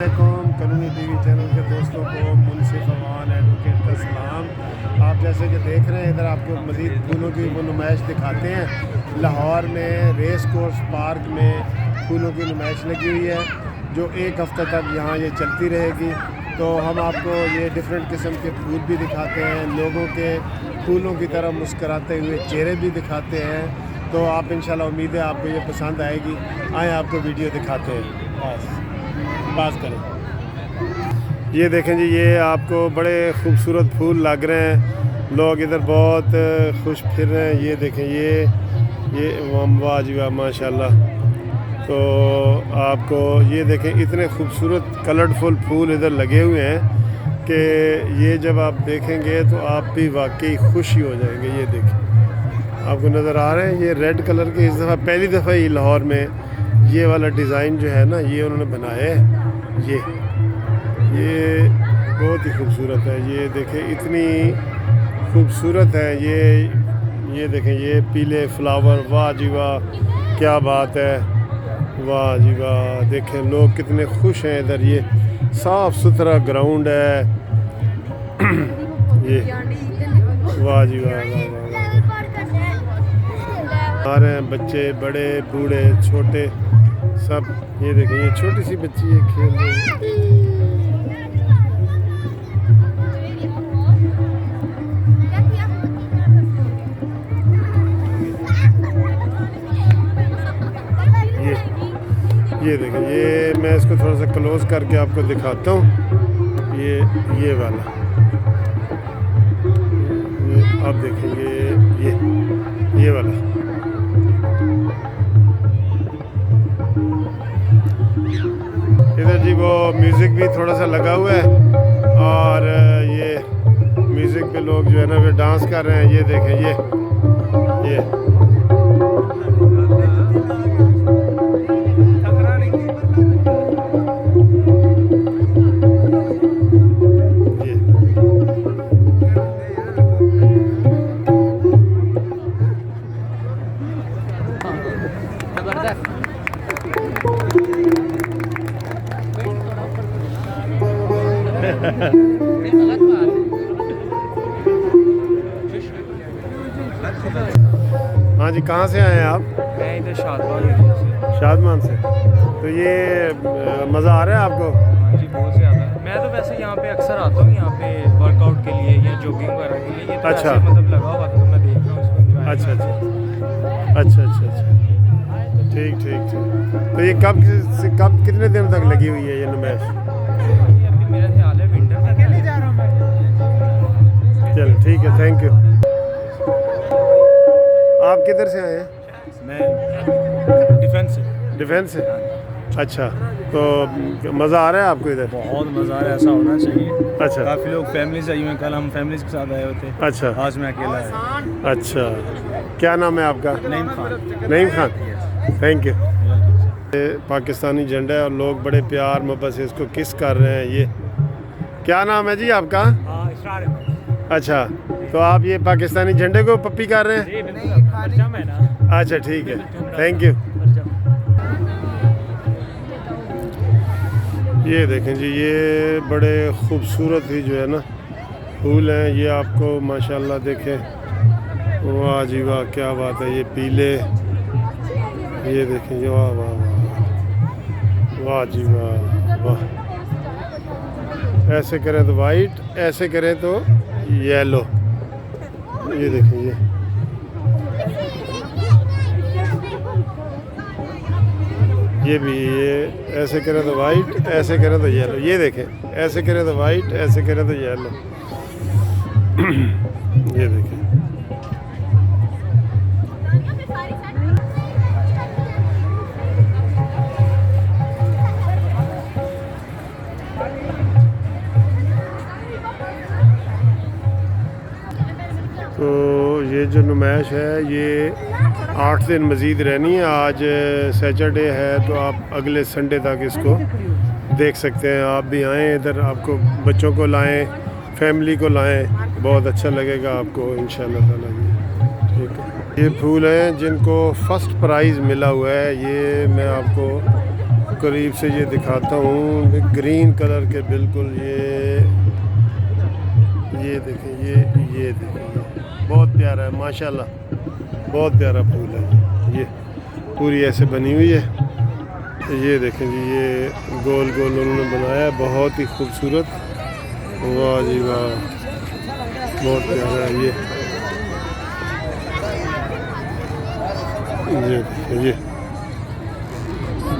कानूनी TV channel के दोस्तों को मुनसिफ अमान एडवोकेट का सलाम। आप जैसे कि देख रहे हैं इधर आपको मज़ीद फूलों की वो नुमाइश दिखाते हैं। लाहौर में रेस कोर्स पार्क में फूलों की नुमाइश लगी हुई है जो एक हफ़्ते तक यहाँ ये चलती रहेगी। तो हम आपको ये डिफरेंट किस्म के फूल भी दिखाते हैं, लोगों के फूलों की तरह मुस्कराते हुए चेहरे भी दिखाते हैं। तो आप इंशाल्लाह उम्मीद है आपको ये पसंद आएगी। आए आपको वीडियो दिखाते हैं, पास करें। ये देखें जी, ये आपको बड़े खूबसूरत फूल लग रहे हैं, लोग इधर बहुत खुश फिर रहे हैं। ये देखें, ये वाह जी वाह माशाल्लाह। तो आपको ये देखें इतने खूबसूरत कलरफुल फूल इधर लगे हुए हैं कि ये जब आप देखेंगे तो आप भी वाकई खुश ही हो जाएंगे। ये देखें, आपको नज़र आ रहे हैं ये रेड कलर के, इस दफ़ा पहली दफ़ा ही लाहौर में ये वाला डिज़ाइन जो है ना ये उन्होंने बनाया है। ये बहुत ही खूबसूरत है। ये देखें इतनी खूबसूरत है। ये देखें ये पीले फ्लावर, वाह जी वाह क्या बात है, वाह जी वाह। देखें लोग कितने खुश हैं इधर। ये साफ़ सुथरा ग्राउंड है। ये वाह जी वाह वाह वाह। आ रहे हैं बच्चे, बड़े बूढ़े छोटे सब। ये देखें ये छोटी सी बच्ची है खेल रही है। ये देखें, ये मैं इसको थोड़ा सा क्लोज करके आपको दिखाता हूँ। ये वाला आप देखेंगे, ये वाला इधर जी वो म्यूज़िक भी थोड़ा सा लगा हुआ है और ये म्यूज़िक पे लोग जो है ना वे डांस कर रहे हैं। ये देखें ये हाँ जी, कहाँ से आए हैं आप? मैं इधर शादमान से। तो ये मज़ा आ रहा है आपको? हाँ जी, बहुत ज़्यादा। मैं तो वैसे यहाँ पे अक्सर आता हूँ, यहाँ पे वर्कआउट के लिए या जॉगिंग वगैरह के लिए। ये तो अच्छा, मतलब लगा हुआ था तो मैं देख रहा हूँ इसको। अच्छा। ठीक। तो ये कब कितने दिन तक लगी हुई है ये नुमाइश? अभी मेरा ख्याल है विंटर तक है। चल ठीक है, थैंक यू। आप किधर से आए हैं? मैं डिफेंस से। अच्छा, तो मज़ा आ रहा है आपको इधर? बहुत मज़ा आ रहा है, ऐसा होना चाहिए। अच्छा, काफ़ी लोग फैमिली से आई हुए हैं, कल हम फैमिली के साथ आए होते। अच्छा, आज मैं अकेला आया। अच्छा, क्या नाम है आपका? Naeem Khan, thank you. पाकिस्तानी झंडा है और लोग बड़े प्यार मोहब्बत से इसको किस कर रहे हैं। ये क्या नाम है जी आपका? अच्छा, तो आप ये पाकिस्तानी झंडे को पप्पी कर रहे हैं? अच्छा ठीक है, थैंक यू। ये देखें जी, ये बड़े खूबसूरत ही जो है ना फूल हैं। ये आपको माशाल्लाह देखें, वाह जी वाह क्या बात है। ये पीले, ये देखें ये वाह वाह वाह जी वाह। ऐसे करें तो वाइट, ऐसे करें तो येलो। ये देखें ये भी, ये ऐसे करें तो वाइट, ऐसे करें तो येलो। ये देखें, ऐसे करें तो वाइट, ऐसे करें तो येलो। ये देखें, तो ये जो नुमाइश है ये 8 दिन मज़ीद रहनी है। आज सैटरडे है तो आप अगले संडे तक इसको देख सकते हैं। आप भी आएँ इधर, आपको बच्चों को लाएं, फैमिली को लाएं, बहुत अच्छा लगेगा आपको इंशाल्लाह ताला। ठीक है, ये फूल हैं जिनको फ़र्स्ट प्राइज़ मिला हुआ है। ये मैं आपको करीब से ये दिखाता हूँ। ग्रीन कलर के बिल्कुल ये देखें, ये देखें, बहुत प्यारा है माशाल्लाह, बहुत प्यारा फूल है। ये पूरी ऐसे बनी हुई है। ये देखें जी, ये गोल गोल उन्होंने बनाया है, बहुत ही खूबसूरत। वाह जी वाह, बहुत प्यारा है ये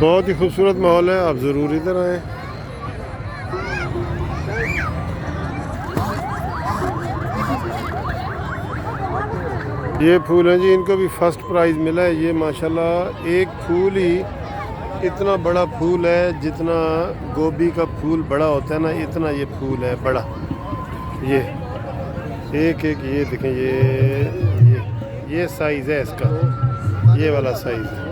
बहुत ही खूबसूरत माहौल है। आप ज़रूर इधर आएँ। ये फूल हैं जी, इनको भी फर्स्ट प्राइज़ मिला है। ये माशाल्लाह एक फूल ही इतना बड़ा फूल है, जितना गोभी का फूल बड़ा होता है ना, इतना ये फूल है बड़ा। ये एक ये देखें, ये साइज़ है इसका, ये वाला साइज़ है।